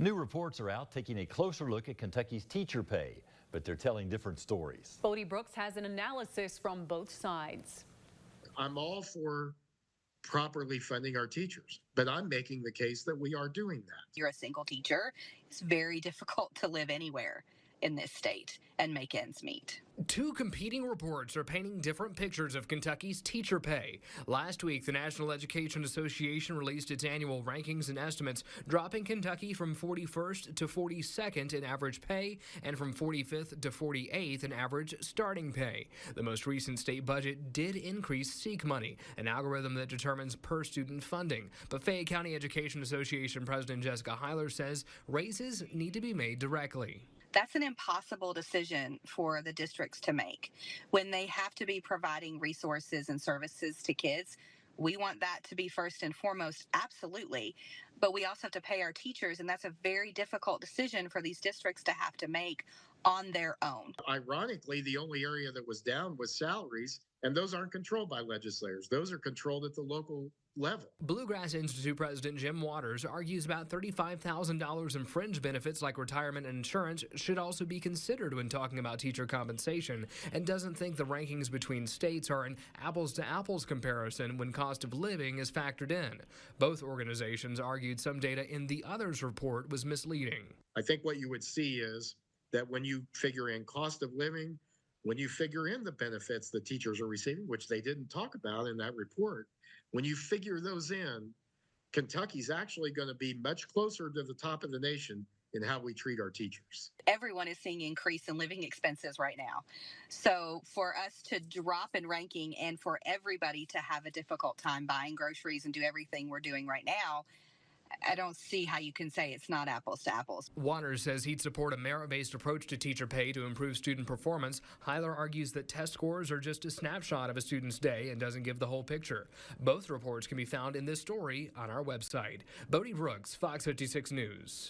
New reports are out taking a closer look at Kentucky's teacher pay, but they're telling different stories. Bodie Brooks has an analysis from both sides. I'm all for properly funding our teachers, but I'm making the case that we are doing that. You're a single teacher. It's very difficult to live anywhere in this state and make ends meet. Two competing reports are painting different pictures of Kentucky's teacher pay. Last week, the National Education Association released its annual rankings and estimates, dropping Kentucky from 41st to 42nd in average pay and from 45th to 48th in average starting pay. The most recent state budget did increase SEEK money, an algorithm that determines per student funding. But Fayette County Education Association President Jessica Heiler says raises need to be made directly. That's an impossible decision for the districts to make. When they have to be providing resources and services to kids, we want that to be first and foremost, absolutely. But we also have to pay our teachers, and that's a very difficult decision for these districts to have to make on their own. Ironically, the only area that was down was salaries, and those aren't controlled by legislators. Those are controlled at the local level. Bluegrass Institute President Jim Waters argues about $35,000 in fringe benefits like retirement and insurance should also be considered when talking about teacher compensation, and doesn't think the rankings between states are an apples-to-apples comparison when cost of living is factored in. Both organizations argued some data in the others report was misleading. I think what you would see is that when you figure in cost of living, when you figure in the benefits the teachers are receiving, which they didn't talk about in that report, when you figure those in, Kentucky's actually going to be much closer to the top of the nation in how we treat our teachers. Everyone is seeing increase in living expenses right now. So for us to drop in ranking and for everybody to have a difficult time buying groceries and do everything we're doing right now, I don't see how you can say it's not apples to apples. Waters says he'd support a merit-based approach to teacher pay to improve student performance. Heiler argues that test scores are just a snapshot of a student's day and doesn't give the whole picture. Both reports can be found in this story on our website. Bodie Brooks, Fox 56 News.